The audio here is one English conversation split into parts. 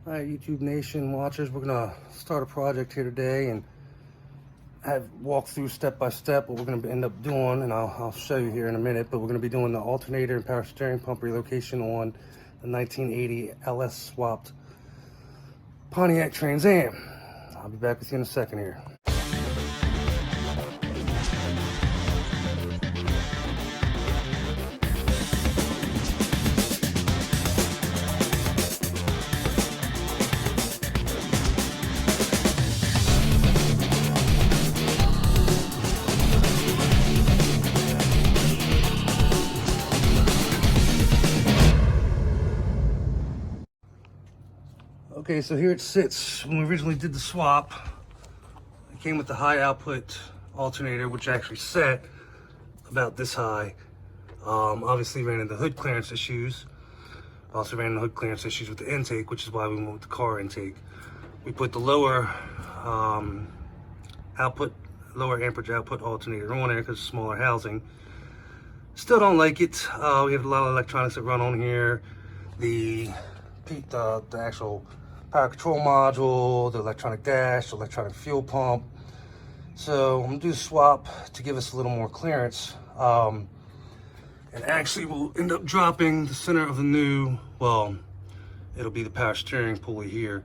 All right, YouTube Nation watchers, we're gonna start a project here today and have walk through step by step what we're gonna end up doing, and I'll show you here in a minute. But we're gonna be doing the alternator and power steering pump relocation on the 1980 LS swapped Pontiac Trans Am. I'll be back with you in a second here. Okay, so here it sits. When we originally did the swap, it came with the high output alternator, which actually set about this high. Obviously ran into hood clearance issues. Also ran into hood clearance issues with the intake, which is why we went with the car intake. We put the lower amperage output alternator on there because smaller housing. Still don't like it. We have a lot of electronics that run on here. The actual power control module, the electronic dash, the electronic fuel pump. So I'm gonna do a swap to give us a little more clearance. And actually we'll end up dropping the center of the new, well, it'll be the power steering pulley here,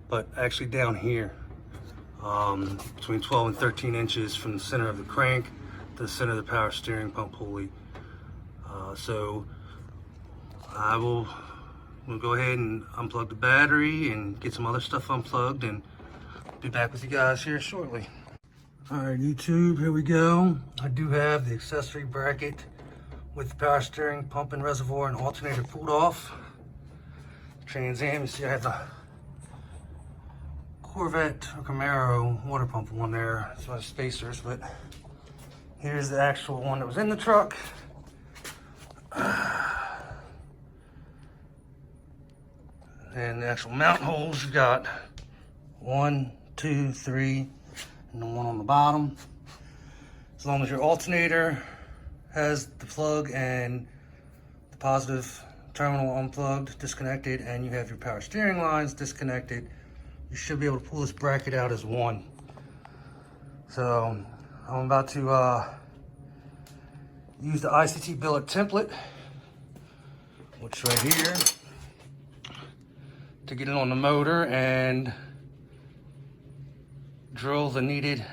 but actually down here, between 12 and 13 inches from the center of the crank to the center of the power steering pump pulley. So we'll go ahead and unplug the battery and get some other stuff unplugged, and be back with you guys here shortly. All right, YouTube, here we go. I do have the accessory bracket with the power steering pump and reservoir and alternator pulled off. Trans Am, you see I have the Corvette or Camaro water pump on there. It's my spacers, but here's the actual one that was in the truck. And the actual mount holes, you've got 1, 2, 3, and the one on the bottom. As long as your alternator has the plug and the positive terminal unplugged, disconnected, and you have your power steering lines disconnected, you should be able to pull this bracket out as one. So I'm about to use the ICT billet template, which right here, to get it on the motor and drill the needed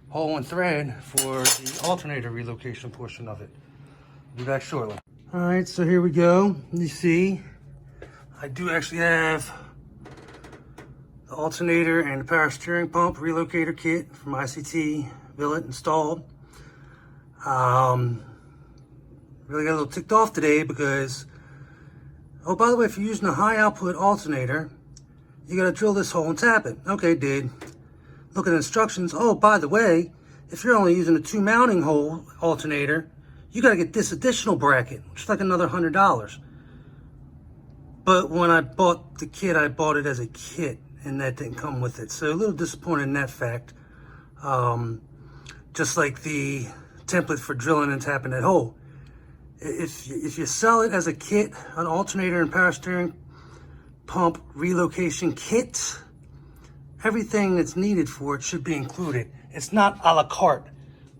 hole and thread for the alternator relocation portion of it. I'll be back shortly. All right, so here we go. You see, I do actually have the alternator and the power steering pump relocator kit from ICT billet installed. Really got a little ticked off today because, oh, by the way, if you're using a high output alternator, you gotta drill this hole and tap it. Okay, did. Look at the instructions. Oh, by the way, if you're only using a 2 mounting hole alternator, you gotta get this additional bracket, which is like another $100. But when I bought the kit, I bought it as a kit, and that didn't come with it. So a little disappointed in that fact. Just like the template for drilling and tapping that hole. If you sell it as a kit, an alternator and power steering pump relocation kit, everything that's needed for it should be included. It's not a la carte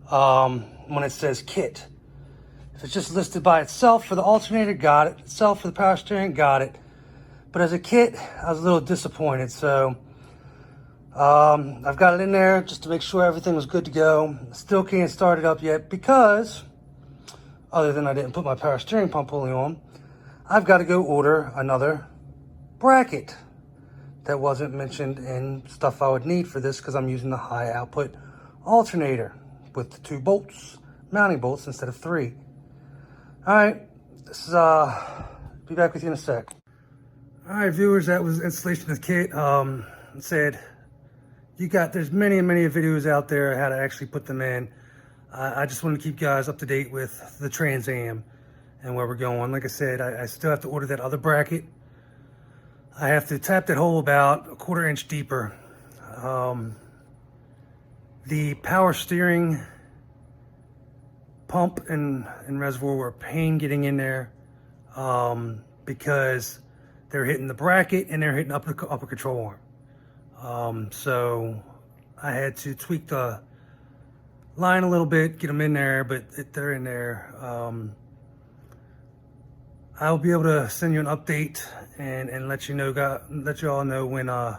when it says kit. If it's just listed by itself for the alternator, got it. Itself for the power steering, got it. But as a kit, I was a little disappointed. So I've got it in there just to make sure everything was good to go. Still can't start it up yet because, other than I didn't put my power steering pump pulley on, I've got to go order another bracket that wasn't mentioned in stuff I would need for this because I'm using the high output alternator with the 2 bolts, mounting bolts instead of 3. All right, this is, be back with you in a sec. All right, viewers, that was installation of the kit. It said, there's many videos out there how to actually put them in. I just want to keep you guys up to date with the Trans Am and where we're going. Like I said, I still have to order that other bracket. I have to tap that hole about a 1/4 inch deeper. The power steering pump and reservoir were a pain getting in there because they're hitting the bracket and they're hitting upper control arm. So I had to tweak the line a little bit, get them in there, but they're in there. I'll be able to send you an update and let you know, let you all know when I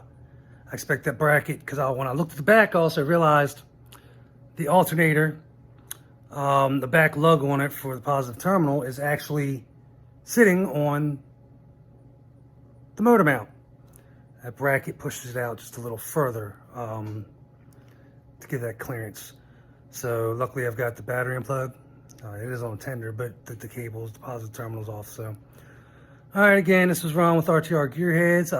expect that bracket, because when I looked at the back, I also realized the alternator, the back lug on it for the positive terminal is actually sitting on the motor mount. That bracket pushes it out just a little further to give that clearance. So luckily I've got the battery unplugged. It is on tender, but the cables, the positive terminal's off. So, all right, again, this is Ron with RTR Gearheads.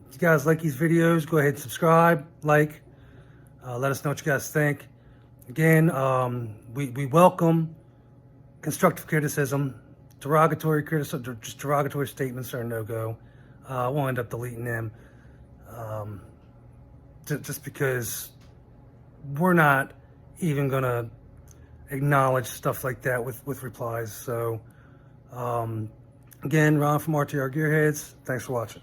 If you guys like these videos, go ahead and subscribe, like, let us know what you guys think. Again, we welcome constructive criticism. Derogatory criticism, just derogatory statements are a no-go. We'll end up deleting them just because we're not even gonna acknowledge stuff like that with replies. So again, Ron from RTR Gearheads, thanks for watching.